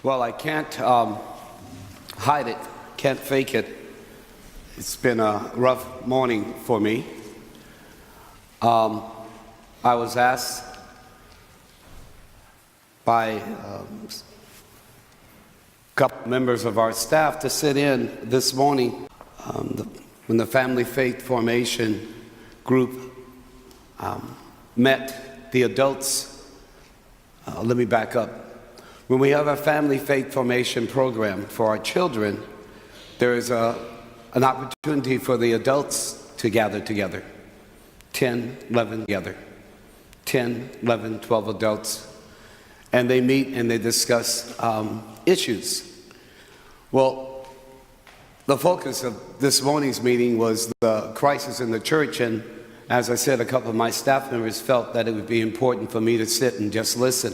Well, I can't hide it, can't fake it. It's been a rough morning for me. I was asked by a couple members of our staff to sit in this morning when the Family Faith Formation group met the adults. Let me back up. When we have a Family Faith Formation program for our children, there is an opportunity for the adults to gather together. 10, 11 together. 10, 11, 12 adults. And they meet and they discuss issues. Well, the focus of this morning's meeting was the crisis in the church, and as I said, a couple of my staff members felt that it would be important for me to sit and just listen.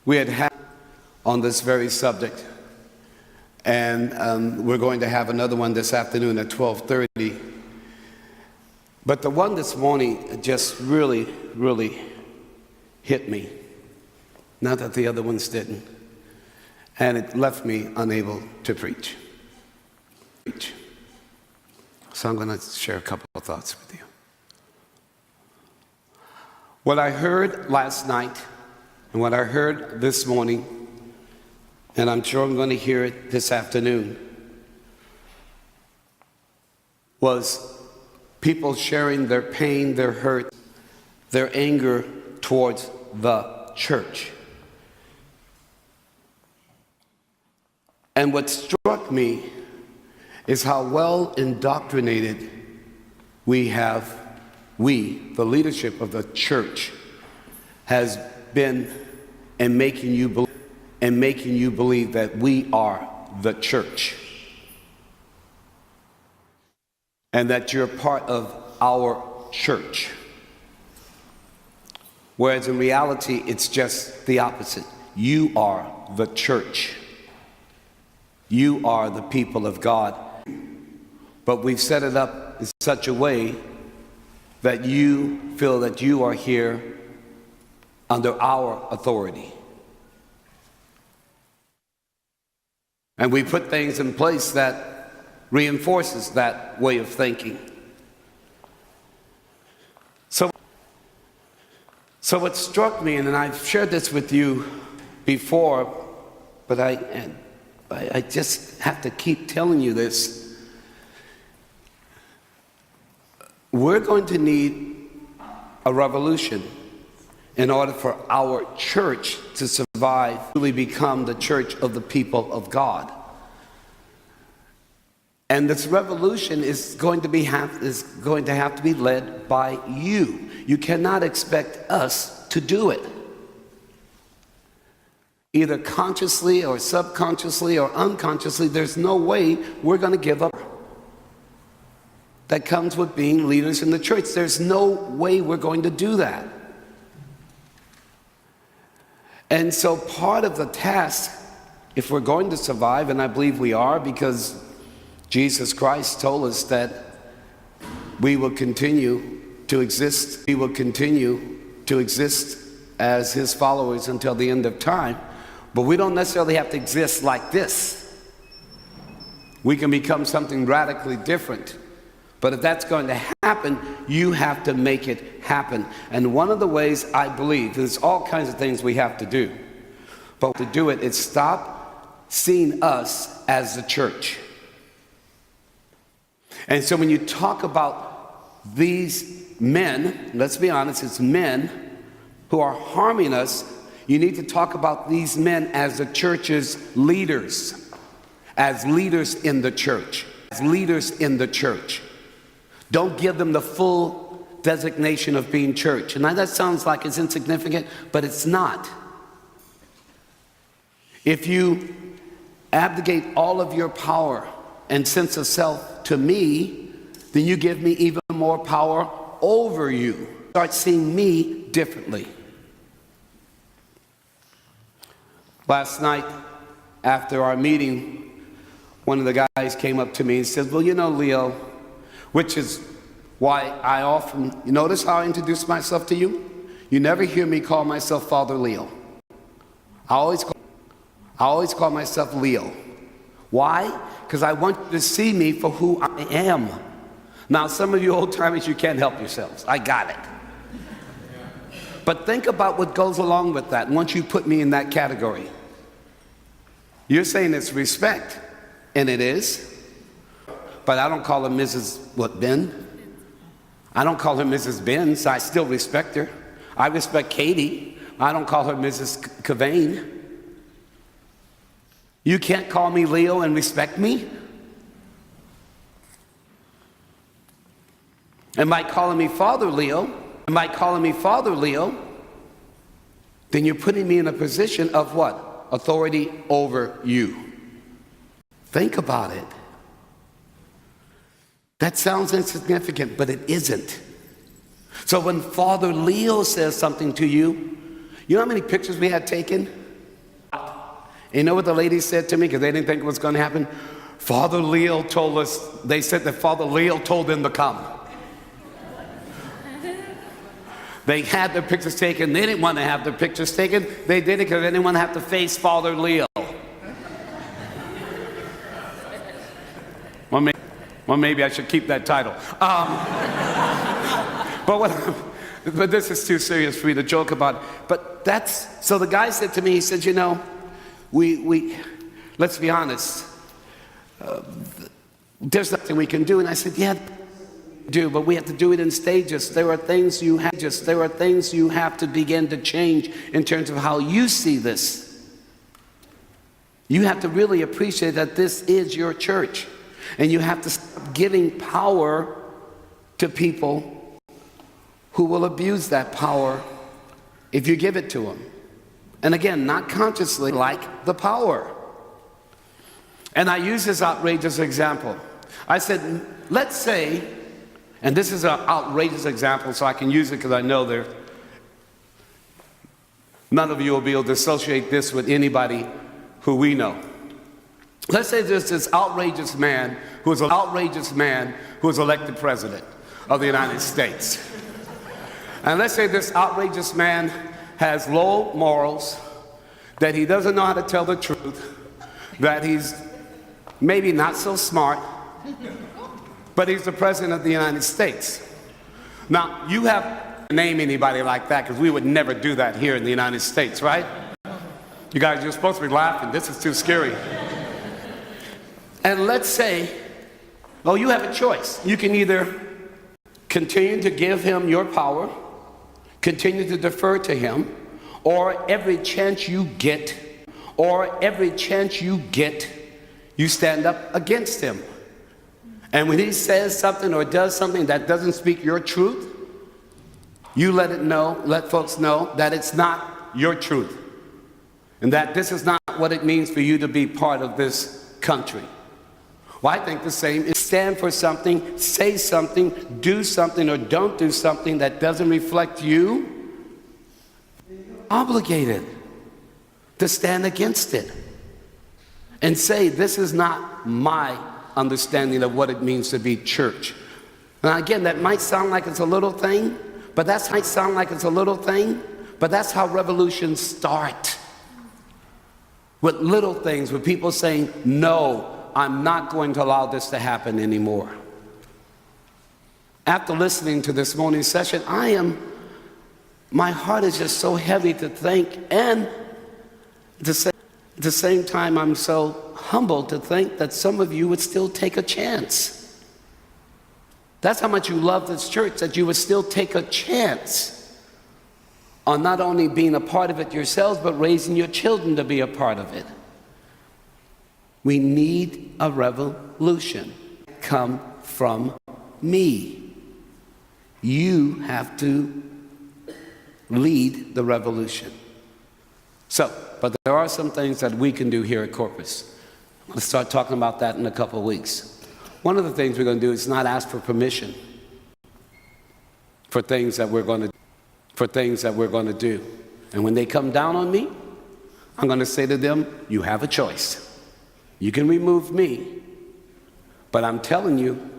We had on this very subject, and we're going to have another one this afternoon at 12:30. But the one this morning just really hit me. Not that the other ones didn't. And it left me unable to preach. So I'm going to share a couple of thoughts with you. What I heard last night and what I heard this morning, and I'm sure I'm going to hear it this afternoon, was people sharing their pain, their hurt, their anger towards the church. And what struck me is how well indoctrinated the leadership of the church, has been in making you believe that we are the church. And that you're part of our church. Whereas in reality, it's just the opposite. You are the church. You are the people of God. But we've set it up in such a way that you feel that you are here under our authority. And we put things in place that reinforces that way of thinking. So what struck me, and I've shared this with you before, but I just have to keep telling you this. We're going to need a revolution in order for our church to survive, really become the church of the people of God. And this revolution is going to have to be led by you. You cannot expect us to do it. Either consciously or subconsciously or unconsciously, there's no way we're going to give up. That comes with being leaders in the church. There's no way we're going to do that. And so part of the task, if we're going to survive, and I believe we are, because Jesus Christ told us that we will continue to exist as his followers until the end of time, but we don't necessarily have to exist like this. We can become something radically different. But if that's going to happen, you have to make it happen. And one of the ways I believe, there's all kinds of things we have to do, but to do it is stop seeing us as the church. And so when you talk about these men, let's be honest, it's men who are harming us, you need to talk about these men as the church's leaders, as leaders in the church, as leaders in the church. Don't give them the full designation of being church. And that sounds like it's insignificant, but it's not. If you abdicate all of your power and sense of self to me, then you give me even more power over you. Start seeing me differently. Last night, after our meeting, one of the guys came up to me and said, well, you know, Leo, which is why I often, you notice how I introduce myself to you? You never hear me call myself Father Leo. I always I always call myself Leo. Why? Because I want you to see me for who I am. Now, some of you old-timers, you can't help yourselves. I got it. But think about what goes along with that once you put me in that category. You're saying it's respect, and it is. But I don't call her Mrs. Ben? I don't call her Mrs. Benz. I still respect her. I respect Katie. I don't call her Mrs. Cavane. You can't call me Leo and respect me? And by calling me Father Leo, then you're putting me in a position of what? Authority over you. Think about it. That sounds insignificant, but it isn't. So when Father Leo says something to you, you know how many pictures we had taken? And you know what the lady said to me, because they didn't think it was going to happen? Father Leo told us, they said that Father Leo told them to come. They had their pictures taken. They didn't want to have their pictures taken. They did it because they didn't want to have to face Father Leo. Well, maybe I should keep that title. But this is too serious for me to joke about. But so the guy said to me, he said, you know, we let's be honest, there's nothing we can do. And I said, yeah, do, but we have to do it in stages. There are things you have to begin to change in terms of how you see this. You have to really appreciate that this is your church. And you have to stop giving power to people who will abuse that power if you give it to them. And again, not consciously, like the power. And I use this outrageous example. I said, let's say, and this is an outrageous example, so I can use it because I know none of you will be able to associate this with anybody who we know. Let's say there's this outrageous man who is elected president of the United States. And let's say this outrageous man has low morals, that he doesn't know how to tell the truth, that he's maybe not so smart, but he's the president of the United States. Now, you have to name anybody like that because we would never do that here in the United States, right? You guys, you're supposed to be laughing. This is too scary. And let's say, well, you have a choice. You can either continue to give him your power, continue to defer to him, or every chance you get, you stand up against him. And when he says something or does something that doesn't speak your truth, you let folks know that it's not your truth. And that this is not what it means for you to be part of this country. Well, I think the same is stand for something, say something, do something, or don't do something that doesn't reflect you. Obligated to stand against it and say, this is not my understanding of what it means to be church. Now again, that might sound like it's a little thing, but that's how revolutions start. With little things, with people saying, no, I'm not going to allow this to happen anymore. After listening to this morning's session, my heart is just so heavy to think, and at the same time, I'm so humbled to think that some of you would still take a chance. That's how much you love this church, that you would still take a chance on not only being a part of it yourselves, but raising your children to be a part of it. We need a revolution. Come from me. You have to lead the revolution. But there are some things that we can do here at Corpus. Let's start talking about that in a couple of weeks. One of the things we're going to do is not ask for permission for things that we're going to do. And when they come down on me, I'm going to say to them, you have a choice. You can remove me, but I'm telling you,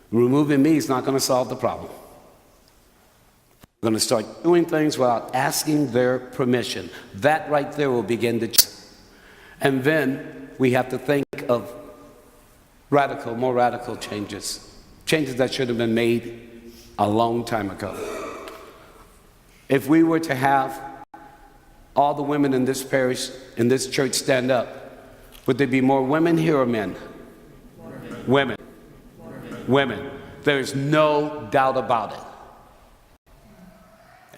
removing me is not going to solve the problem. We're going to start doing things without asking their permission. That right there will begin to change. And then we have to think of more radical changes. Changes that should have been made a long time ago. If we were to have all the women in this parish, in this church stand up, would there be more women here or men? Women. Women. There's no doubt about it.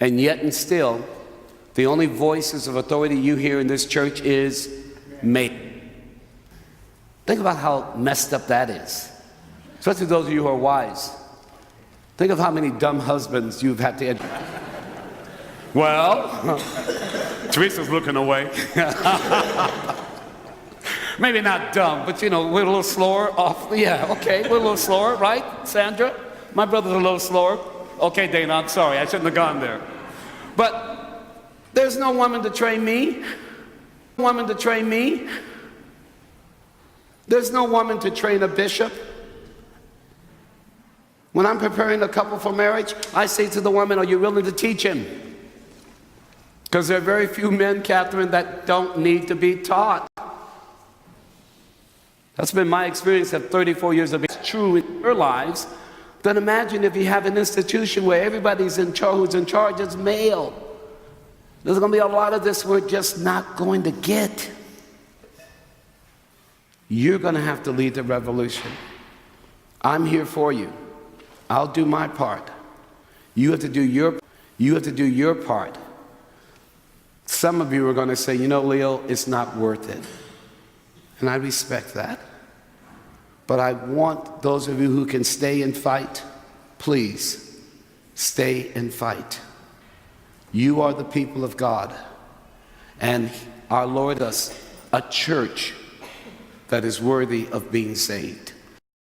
And yet and still, the only voices of authority you hear in this church is men. Think about how messed up that is. Especially those of you who are wise. Think of how many dumb husbands you've had to educate. Well, Teresa's looking away. Maybe not dumb, but we're a little slower off. Yeah, okay, we're a little slower, right, Sandra? My brother's a little slower. Okay, Dana, I'm sorry, I shouldn't have gone there. But there's no woman to train me. Woman to train me. There's no woman to train a bishop. When I'm preparing a couple for marriage, I say to the woman, are you willing to teach him? Because there are very few men, Catherine, that don't need to be taught. That's been my experience of 34 years of it's true in your lives. Then imagine if you have an institution where everybody's in charge, who's in charge is male. There's going to be a lot of this we're just not going to get. You're going to have to lead the revolution. I'm here for you. I'll do my part. You have to do your part. Some of you are going to say, Leo, it's not worth it. And I respect that. But I want those of you who can stay and fight, please stay and fight. You are the people of God. And our Lord is a church that is worthy of being saved.